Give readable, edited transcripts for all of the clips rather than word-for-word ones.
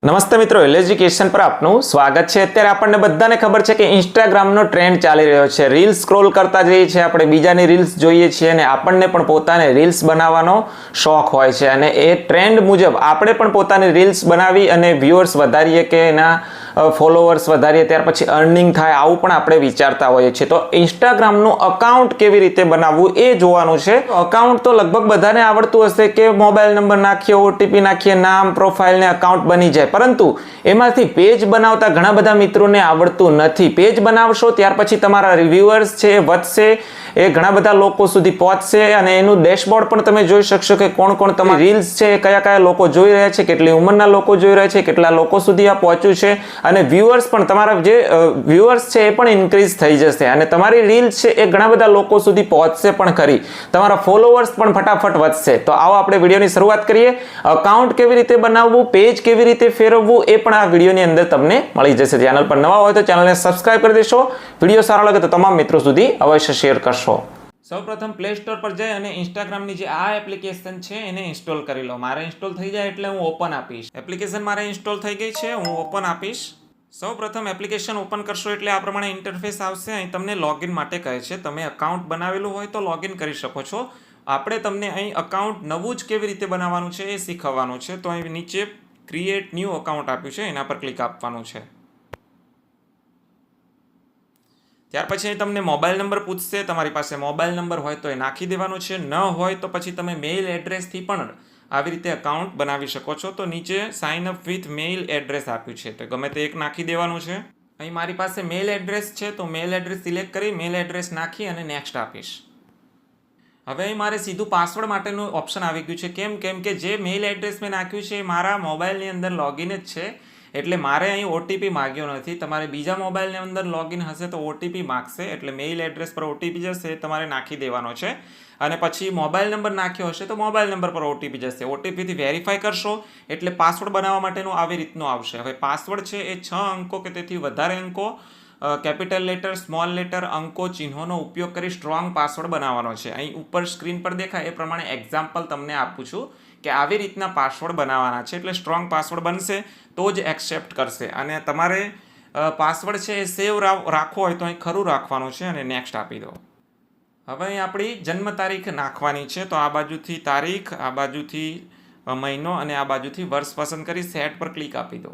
નમસ્તે મિત્રો, એજ્યુકેશન પર આપનું સ્વાગત છે। અત્યારે આપણને બધાને ખબર છે કે ઇન્સ્ટાગ્રામનો ટ્રેન્ડ ચાલી રહ્યો છે। રીલ્સ સ્ક્રોલ કરતા જઈએ છીએ, આપણે બીજાની રીલ્સ જોઈએ છીએ અને આપણને પણ પોતાને રીલ્સ બનાવવાનો શોખ હોય છે અને એ ટ્રેન્ડ મુજબ આપણે પણ પોતાની રીલ્સ બનાવી અને વ્યુઅર્સ વધારીએ કે એના ફોલોવર્સ વધારીએ, ત્યાર પછી અર્નિંગ થાય, આવું પણ આપણે વિચારતા હોઈએ છીએ। તો ઇન્સ્ટાગ્રામનું અકાઉન્ટ કેવી રીતે બનાવવું એ જોવાનું છે। અકાઉન્ટ તો લગભગ બધાને આવડતું હશે કે મોબાઈલ નંબર નાખીએ, ઓટીપી નાખીએ, નામ, પ્રોફાઇલ ને અકાઉન્ટ બની જાય, પરંતુ એમાંથી પેજ બનાવતા ઘણા બધા મિત્રોને આવડતું નથી। પેજ બનાવશો ત્યાર પછી તમારા રિવ્યુઅર્સ છે એ વધશે, એ ઘણા બધા લોકો સુધી પહોંચશે અને એનું ડેશબોર્ડ પણ તમે જોઈ શકશો કે કોણ કોણ તમારી રીલ્સ છે, કયા કયા લોકો જોઈ રહ્યા છે, કેટલી ઉંમરના લોકો જોઈ રહ્યા છે, કેટલા લોકો સુધી આ પહોંચ્યું છે અને વ્યુઅર્સ પણ, તમારા જે વ્યુઅર્સ છે એ પણ ઇન્ક્રીઝ થઈ જશે અને તમારી રીલ્સ છે એ ઘણા બધા લોકો સુધી પહોંચશે પણ ખરી, તમારા ફોલોવર્સ પણ ફટાફટ વધશે। તો આવો આપણે વિડીયોની શરૂઆત કરીએ। અકાઉન્ટ કેવી રીતે બનાવવું, પેજ કેવી રીતે ફેરવવું એ પણ આ વિડીયોની અંદર તમને મળી જશે। ચેનલ પર નવા હોય તો ચેનલને સબસ્ક્રાઇબ કરી દેશો, વિડીયો સારો લાગે તો તમામ મિત્રો સુધી અવશ્ય શેર કરશો। સૌપ્રથમ પ્લે સ્ટોર પર જઈ અને ઇન્સ્ટાગ્રામની જે આ એપ્લિકેશન છે એને ઇન્સ્ટોલ કરી લો। મારે ઇન્સ્ટોલ થઈ જાય એટલે હું ઓપન આપીશ। એપ્લિકેશન મારે ઇન્સ્ટોલ થઈ ગઈ છે, હું ઓપન આપીશ। સૌપ્રથમ એપ્લિકેશન ઓપન કરશો એટલે આ પ્રમાણે ઇન્ટરફેસ આવશે। અહીં તમને લોગિન માટે કહે છે, તમે અકાઉન્ટ બનાવેલું હોય તો લોગિન કરી શકો છો। આપણે તમને અહીં અકાઉન્ટ નવું જ કેવી રીતે બનાવવાનું છે એ શીખવવાનું છે। તો અહીં નીચે ક્રિએટ ન્યૂ અકાઉન્ટ આપ્યું છે, એના પર ક્લિક આપવાનું છે। ત્યાર પછી અહીં તમને મોબાઈલ નંબર પૂછશે, તમારી પાસે મોબાઈલ નંબર હોય તો એ નાખી દેવાનો છે, ન હોય તો પછી તમે મેઇલ એડ્રેસથી પણ આવી રીતે અકાઉન્ટ બનાવી શકો છો। તો નીચે sign up with mail address આપ્યું છે, તો ગમે તે એક નાખી દેવાનું છે। અહીં મારી પાસે મેઇલ એડ્રેસ છે તો મેઇલ એડ્રેસ સિલેક્ટ કરી મેઇલ એડ્રેસ નાખી અને નેક્સ્ટ આપીશ। હવે અહીં મારે સીધું પાસવર્ડ માટેનું ઓપ્શન આવી ગયું છે। કેમ કે જે મેઇલ એડ્રેસ મેં નાખ્યું છે એ મારા મોબાઈલની અંદર લોગિન જ છે, એટલે મારે અહીં ઓટીપી માગ્યો નથી। તમારે બીજા મોબાઈલની અંદર લોગિન હશે તો ઓટીપી માગશે, એટલે મેઇલ એડ્રેસ પર ઓટીપી જશે, તમારે નાખી દેવાનો છે અને પછી મોબાઈલ નંબર નાખ્યો હશે તો મોબાઈલ નંબર પર ઓટીપી જશે। ઓટીપીથી વેરીફાઈ કરશો એટલે પાસવર્ડ બનાવવા માટેનું આવી રીતનું આવશે। હવે પાસવર્ડ છે એ 6 અંકો કે તેથી વધારે અંકો, કેપિટલ લેટર, સ્મોલ લેટર, અંકો, ચિહ્નોનો ઉપયોગ કરી સ્ટ્રોંગ પાસવર્ડ બનાવવાનો છે। અહીં ઉપર સ્ક્રીન પર દેખાય એ પ્રમાણે એક્ઝામ્પલ તમને આપું છું કે આવી રીતના પાસવર્ડ બનાવવાના છે, એટલે સ્ટ્રોંગ પાસવર્ડ બનશે તો જ એક્સેપ્ટ કરશે। અને તમારે પાસવર્ડ છે એ સેવ રાખવો હોય તો અહીં ખરું રાખવાનું છે અને નેક્સ્ટ આપી દો। હવે અહીં આપણી જન્મ તારીખ નાખવાની છે, તો આ બાજુથી તારીખ, આ બાજુથી મહિનો અને આ બાજુથી વર્ષ પસંદ કરી સેટ પર ક્લિક આપી દો।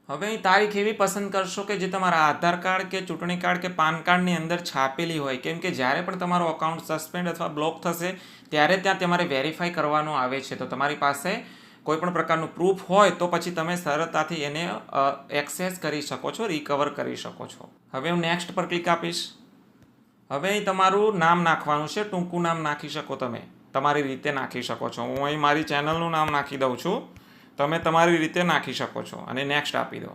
હવે અહીં તારીખ એવી પસંદ કરશો કે જે તમારા આધાર કાર્ડ કે ચૂંટણી કાર્ડ કે પાન કાર્ડની અંદર છાપેલી હોય, કેમ કે જ્યારે પણ તમારો અકાઉન્ટ સસ્પેન્ડ અથવા બ્લોક થશે ત્યારે ત્યાં તમારે વેરીફાઈ કરવાનું આવે છે। તો તમારી પાસે કોઈ પણ પ્રકારનું પ્રૂફ હોય તો પછી તમે સરળતાથી એને એક્સેસ કરી શકો છો, રિકવર કરી શકો છો। હવે હું નેક્સ્ટ પર ક્લિક આપીશ। હવે અહીં તમારું નામ નાખવાનું છે, ટૂંકું નામ નાખી શકો, તમે તમારી રીતે નાખી શકો છો। હું અહીં મારી ચેનલનું નામ નાખી દઉં છું, તમે તમારી રીતે નાખી શકો છો અને નેક્સ્ટ આપી દો।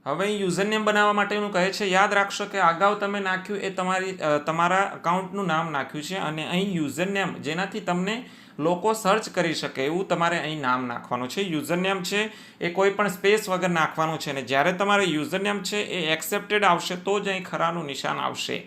હવે અહીં યુઝરનેમ બનાવવા માટેનું કહે છે। યાદ રાખશો કે અગાઉ તમે નાખ્યું એ તમારા અકાઉન્ટનું નામ નાખ્યું છે અને અહીં યુઝરનેમ જેનાથી તમને લોકો સર્ચ કરી શકે એવું તમારે અહીં નામ નાખવાનું છે। યુઝરનેમ છે એ કોઈ પણ સ્પેસ વગર નાખવાનું છે અને જ્યારે તમારે યુઝરનેમ છે એ એક્સેપ્ટેડ આવશે તો જ અહીં ખરાનું નિશાન આવશે।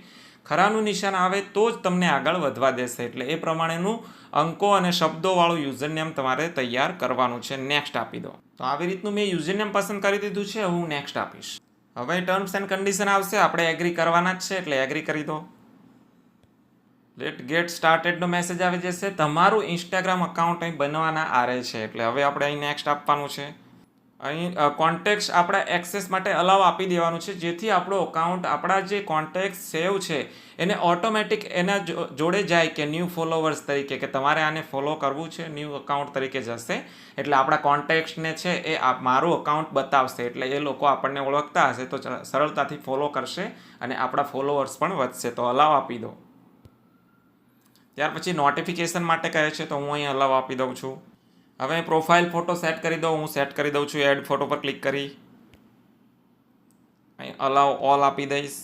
ખરાનું નિશાન આવે તો જ તમને આગળ વધવા દેશે, એટલે એ પ્રમાણેનું અંકો અને શબ્દોવાળું યુઝરનેમ તમારે તૈયાર કરવાનું છે। નેક્સ્ટ આપી દો। તો આવી રીતનું મેં યુઝરનેમ પસંદ કરી દીધું છે, હું નેક્સ્ટ આપીશ। હવે ટર્મ્સ એન્ડ કન્ડિશન આવશે, આપણે એગ્રી કરવાના જ છે એટલે એગ્રી કરી દો। લેટ ગેટ સ્ટાર્ટેડનો મેસેજ આવી જશે, તમારું ઇન્સ્ટાગ્રામ અકાઉન્ટ અહીં બનવાના આરે છે, એટલે હવે આપણે અહીં નેક્સ્ટ આપવાનું છે। અહીં કોન્ટેક્ટ્સ આપણા એક્સેસ માટે અલાવ આપી દેવાનું છે, જેથી આપણો અકાઉન્ટ, આપણા જે કોન્ટેક્ટ સેવ છે એને ઓટોમેટિક એના જોડે જાય કે ન્યૂ ફોલોવર્સ તરીકે, કે તમારે આને ફોલો કરવું છે, ન્યૂ અકાઉન્ટ તરીકે જશે, એટલે આપણા કોન્ટેક્ટ્સને છે એ મારું અકાઉન્ટ બતાવશે, એટલે એ લોકો આપણને ઓળખતા હશે તો સરળતાથી ફોલો કરશે અને આપણા ફોલોવર્સ પણ વધશે। તો અલાવ આપી દો। ત્યાર પછી નોટિફિકેશન માટે કહે છે તો હું અહીં અલાવ આપી દઉં છું। હવે પ્રોફાઇલ ફોટો સેટ કરી દો, હું સેટ કરી દઉં છું। એડ ફોટો પર ક્લિક કરી અહીં અલાવ ઓલ આપી દઈશ।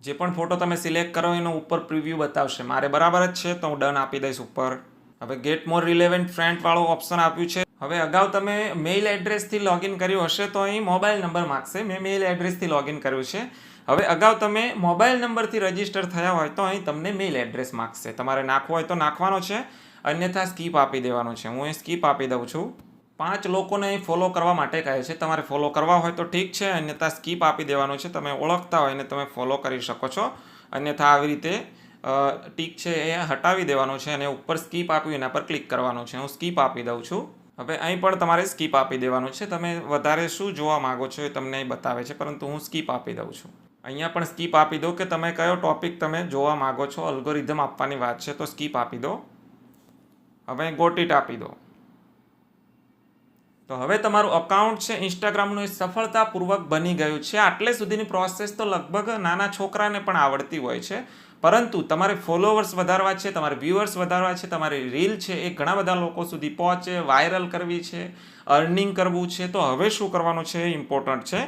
જે પણ ફોટો તમે સિલેક્ટ કરો એનો ઉપર પ્રિવ્યૂ બતાવશે, મારે બરાબર જ છે તો હું ડન આપી દઈશ ઉપર। હવે ગેટ મોર રિલેવન્ટ ફ્રેન્ડ વાળું ઓપ્શન આપ્યું છે। હવે અગાઉ તમે મેઇલ એડ્રેસથી લોગિન કર્યું હશે તો અહીં મોબાઈલ નંબર માગશે, મેં મેઇલ એડ્રેસથી લોગિન કર્યું છે। હવે અગાઉ તમે મોબાઈલ નંબરથી રજીસ્ટર થયા હોય તો અહીં તમને મેઇલ એડ્રેસ માગશે, તમારે નાખવો હોય તો નાખવાનો છે, અન્યથા સ્કીપ આપી દેવાનો છે। હું અહીં સ્કીપ આપી દઉં છું। 5 લોકોને અહીં ફોલો કરવા માટે કહે છે. તમારે ફોલો કરવા હોય તો ઠીક છે, અન્યથા સ્કીપ આપી દેવાનું છે. તમે ઓળખતા હોય ને તમે ફોલો કરી શકો છો, અન્યથા આવી રીતે ટીક છે એ હટાવી દેવાનું છે અને ઉપર સ્કીપ આપ્યું એના પર ક્લિક કરવાનું છે. હું સ્કીપ આપી દઉં છું. હવે અહીં પણ તમારે સ્કીપ આપી દેવાનું છે. તમે વધારે શું જોવા માગો છો એ તમને અહીં બતાવે છે, પરંતુ હું સ્કીપ આપી દઉં છું. અહીંયા પણ સ્કીપ આપી દો કે તમે કયો ટોપિક તમે જોવા માગો છો. અલ્ગોરિધમ આપવાની વાત છે તો સ્કીપ આપી દો. હવે ગોટ ઇટ આપી દો. તો હવે તમારું અકાઉન્ટ છે ઇન્સ્ટાગ્રામનું એ સફળતાપૂર્વક બની ગયું છે. આટલે સુધીની પ્રોસેસ તો લગભગ નાના છોકરાને પણ આવડતી હોય છે, પરંતુ તમારે ફોલોવર્સ વધારવા છે, તમારે વ્યુઅર્સ વધારવા છે, તમારી રીલ છે એ ઘણા બધા લોકો સુધી પહોંચે, વાયરલ કરવી છે, અર્નિંગ કરવું છે. તો હવે શું કરવાનું છે એ ઇમ્પોર્ટન્ટ છે.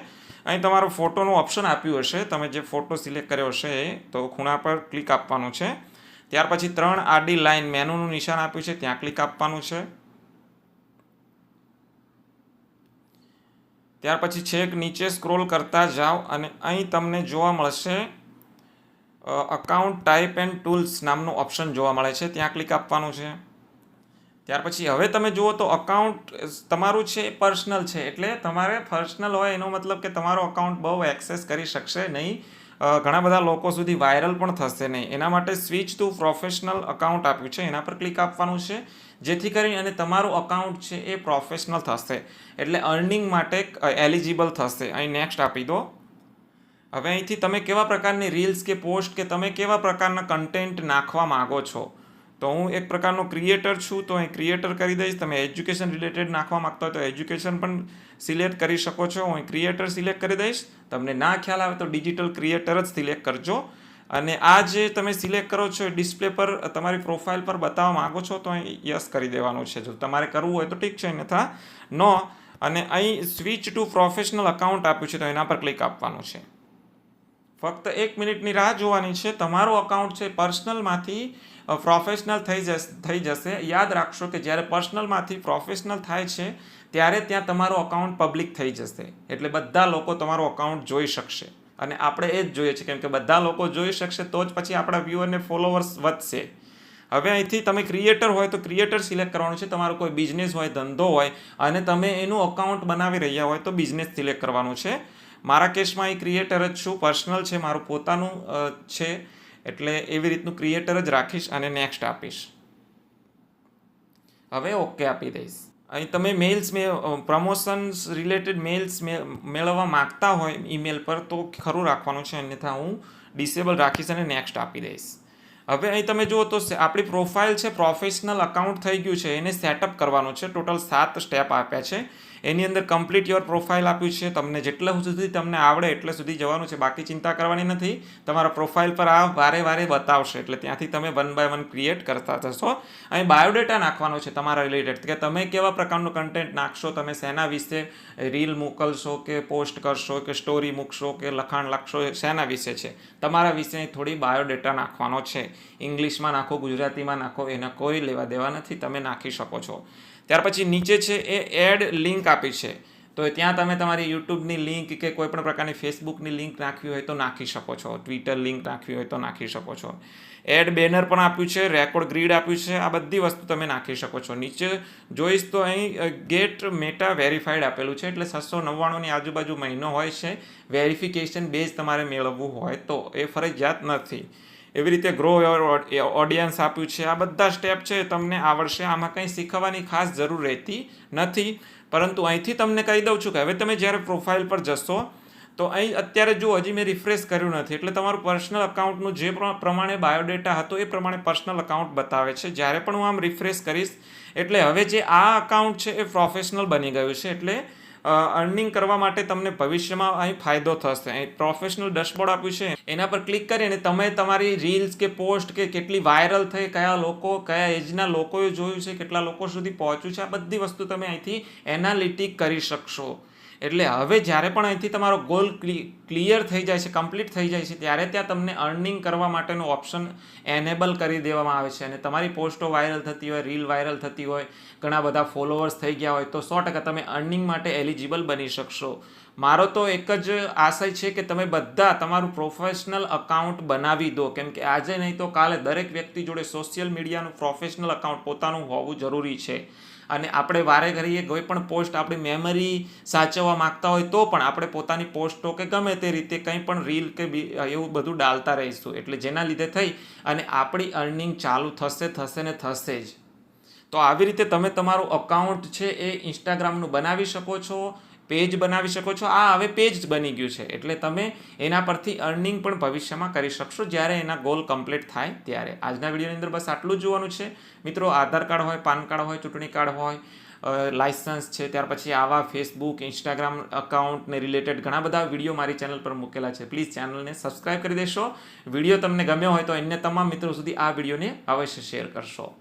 અહીં તમારો ફોટોનું ઓપ્શન આપ્યું હશે, તમે જે ફોટો સિલેક્ટ કર્યો હશે તો ખૂણા પર ક્લિક આપવાનું છે. ત્યાર પછી 3 આડી લાઇન મેનુનું નિશાન આપ્યું છે, ત્યાં ક્લિક આપવાનું છે. ત્યાર પછી છેક નીચે સ્ક્રોલ કરતા જાઓ અને અહીં તમને જોવા મળશે અકાઉન્ટ ટાઈપ એન્ડ ટૂલ્સ નામનું ઓપ્શન જોવા મળે છે, ત્યાં ક્લિક આપવાનું છે. ત્યાર પછી હવે તમે જુઓ તો અકાઉન્ટ તમારું છે એ પર્સનલ છે, એટલે તમારે પર્સનલ હોય એનો મતલબ કે તમારો અકાઉન્ટ બહુ એક્સેસ કરી શકશે નહીં, ઘણા બધા લોકો સુધી વાયરલ પણ થશે નહીં. એના માટે સ્વિચ ટુ પ્રોફેશનલ અકાઉન્ટ આપ્યું છે, એના પર ક્લિક આપવાનું છે, જેથી કરી અને તમારું અકાઉન્ટ છે એ પ્રોફેશનલ થશે, એટલે અર્નિંગ માટે એલિજિબલ થશે. અહીં નેક્સ્ટ આપી દો. હવે અહીંથી તમે કેવા પ્રકારની રીલ્સ કે પોસ્ટ કે તમે કેવા પ્રકારના કન્ટેન્ટ નાખવા માગો છો. તો હું એક પ્રકારનો ક્રિએટર છું, તો અહીં ક્રિએટર કરી દઈશ. તમે એજ્યુકેશન રિલેટેડ નાખવા માગતા હોય તો એજ્યુકેશન પણ સિલેક્ટ કરી શકો છો. હું ક્રિએટર સિલેક્ટ કરી દઈશ. તમને ના ખ્યાલ આવે તો ડિજિટલ ક્રિએટર જ સિલેક્ટ કરજો. અને આ જે તમે સિલેક્ટ કરો છો ડિસ્પ્લે પર તમારી પ્રોફાઇલ પર બતાવવા માગો છો તો અહીં યસ કરી દેવાનું છે. જો તમારે કરવું હોય તો ઠીક છે, અન્યથા નો. અને અહીં સ્વિચ ટુ પ્રોફેશનલ અકાઉન્ટ આપ્યું છે તો એના પર ક્લિક આપવાનું છે. ફક્ત 1 મિનિટની રાહ જોવાની છે. તમારું અકાઉન્ટ છે પર્સનલમાંથી પ્રોફેશનલ થઈ જશે. યાદ રાખશો કે જ્યારે પર્સનલમાંથી પ્રોફેશનલ થાય છે ત્યારે ત્યાં તમારું અકાઉન્ટ પબ્લિક થઈ જશે, એટલે બધા લોકો તમારું અકાઉન્ટ જોઈ શકશે. અને આપણે એ જ જોઈએ છે, કેમ કે બધા લોકો જોઈ શકશે તો જ પછી આપણા વ્યૂઅર અને ફોલોવર્સ વધશે. હવે અહીંથી તમે ક્રિએટર હોય તો ક્રિએટર સિલેક્ટ કરવાનું છે. તમારો કોઈ બિઝનેસ હોય, ધંધો હોય અને તમે એનું અકાઉન્ટ બનાવી રહ્યા હોય તો બિઝનેસ સિલેક્ટ કરવાનું છે. મારા કેસમાં એ ક્રિએટર જ છું, પર્સનલ છે, મારું પોતાનું છે, એટલે એવી રીતનું ક્રિએટર જ રાખીશ અને નેક્સ્ટ આપીશ. હવે ઓકે આપી દઈશ. અહીં તમે મેઇલ્સ પ્રમોશન્સ રિલેટેડ મેઇલ્સ મેળવવા માગતા હોય ઈમેલ પર તો ખરું રાખવાનું છે, અન્યથા હું ડિસેબલ રાખીશ અને નેક્સ્ટ આપી દઈશ. હવે અહીં તમે જુઓ તો આપણી પ્રોફાઇલ છે પ્રોફેશનલ અકાઉન્ટ થઈ ગયું છે, એને સેટઅપ કરવાનું છે. ટોટલ 7 સ્ટેપ આપ્યા છે. એની અંદર કમ્પ્લીટ યોર પ્રોફાઇલ આપ્યું છે. તમને જેટલા સુધી તમને આવડે એટલે સુધી જવાનું છે, બાકી ચિંતા કરવાની નથી. તમારા પ્રોફાઇલ પર આ વારે વારે બતાવશે, એટલે ત્યાંથી તમે 1 બાય 1 ક્રિએટ કરતા જશો. અહીં બાયોડેટા નાખવાનો છે તમારા રિલેટેડ, કે તમે કેવા પ્રકારનું કન્ટેન્ટ નાખશો, તમે શેના વિશે રીલ મોકલશો કે પોસ્ટ કરશો કે સ્ટોરી મૂકશો કે લખાણ લખશો, શેના વિશે છે તમારા વિશે થોડી બાયોડેટા નાખવાનો છે. ઇંગ્લિશમાં નાખો, ગુજરાતીમાં નાખો, એના કોઈ લેવા દેવા નથી, તમે નાખી શકો છો. ત્યાર પછી નીચે છે એ એડ લિંક આપી છે, તો ત્યાં તમે તમારી યુટ્યુબની લિંક કે કોઈ પણ પ્રકારની ફેસબુકની લિંક નાખવી હોય તો નાખી શકો છો, ટ્વિટર લિંક નાખવી હોય તો નાખી શકો છો. એડ બેનર પણ આપ્યું છે, રેકોર્ડ ગ્રીડ આપ્યું છે, આ બધી વસ્તુ તમે નાખી શકો છો. નીચે જોઈશ તો અહીં ગેટ મેટા વેરીફાઈડ આપેલું છે, એટલે 699ની આજુબાજુ મહિનો હોય છે વેરિફિકેશન બેઝ તમારે મેળવવું હોય તો, એ ફરજિયાત નથી. એવી રીતે ગ્રો યોર ઓડિયન્સ આપ્યું છે. આ બધા સ્ટેપ છે તમને આવડશે, આમાં કંઈ શીખવાની ખાસ જરૂર રહેતી નથી. પરંતુ અહીંથી તમને કહી દઉં છું કે હવે તમે જ્યારે પ્રોફાઇલ પર જશો તો અહીં અત્યારે જો હજી મેં રિફ્રેશ કર્યું નથી, એટલે તમારું પર્સનલ અકાઉન્ટનું જે પ્રમાણે બાયોડેટા હતો એ પ્રમાણે પર્સનલ અકાઉન્ટ બતાવે છે. જ્યારે પણ હું આમ રિફ્રેશ કરીશ એટલે હવે જે આ અકાઉન્ટ છે એ પ્રોફેશનલ બની ગયું છે, એટલે અર્નિંગ કરવા માટે તમને ભવિષ્યમાં અહીં ફાયદો થશે. અહીં પ્રોફેશનલ ડેશબોર્ડ આપ્યું છે, એના પર ક્લિક કરીને તમે તમારી રીલ્સ કે પોસ્ટ કે કેટલી વાયરલ થઈ, કયા લોકો કયા એજના લોકોએ જોયું છે, કેટલા લોકો સુધી પહોંચ્યું છે, આ બધી વસ્તુ તમે અહીંથી એનાલિટિક કરી શકશો. એટલે હવે જ્યારે પણ અહીંથી તમારો ગોલ ક્લિયર થઈ જાય છે, કમ્પ્લીટ થઈ જાય છે, ત્યારે ત્યાં તમને અર્નિંગ કરવા માટેનો ઓપ્શન એનેબલ કરી દેવામાં આવે છે. અને તમારી પોસ્ટો વાયરલ થતી હોય, રીલ વાયરલ થતી હોય, ઘણા બધા ફોલોવર્સ થઈ ગયા હોય તો 100% તમે અર્નિંગ માટે એલિજિબલ બની શકશો. મારો તો એક જ આશય છે કે તમે બધા તમારું પ્રોફેશનલ અકાઉન્ટ બનાવી દો, કેમ કે આજે નહીં તો કાલે દરેક વ્યક્તિ જોડે સોશિયલ મીડિયાનું પ્રોફેશનલ અકાઉન્ટ પોતાનું હોવું જરૂરી છે. અને આપણે વારે ઘડીએ કોઈ પણ પોસ્ટ આપણી મેમરી સાચવવા માંગતા હોય તો પણ આપણે પોતાની પોસ્ટો કે ગમે તે રીતે કંઈ પણ રીલ કે એવું બધું ડાલતા રહીશું, એટલે જેના લીધે થઈ અને આપણી અર્નિંગ ચાલુ થશે ને થશે જ. તો આવી રીતે તમે તમારું અકાઉન્ટ છે એ ઇન્સ્ટાગ્રામનું બનાવી શકો છો, પેજ બનાવી શકો છો. આ હવે પેજ જ બની ગયું છે, એટલે તમે એના પરથી અર્નિંગ પણ ભવિષ્યમાં કરી શકશો જ્યારે એના ગોલ કમ્પ્લીટ થાય ત્યારે. આજના વિડીયોની અંદર બસ આટલું જ જોવાનું છે મિત્રો. આધાર કાર્ડ હોય, પાન કાર્ડ હોય, ચૂંટણી કાર્ડ હોય, લાઇસન્સ છે, ત્યાર પછી આવા ફેસબુક, ઇન્સ્ટાગ્રામ અકાઉન્ટને રિલેટેડ ઘણા બધા વિડીયો મારી ચેનલ પર મૂકેલા છે. પ્લીઝ ચેનલને સબસ્ક્રાઇબ કરી દેશો. વિડીયો તમને ગમ્યો હોય તો અન્ય તમામ મિત્રો સુધી આ વિડીયોને અવશ્ય શેર કરશો.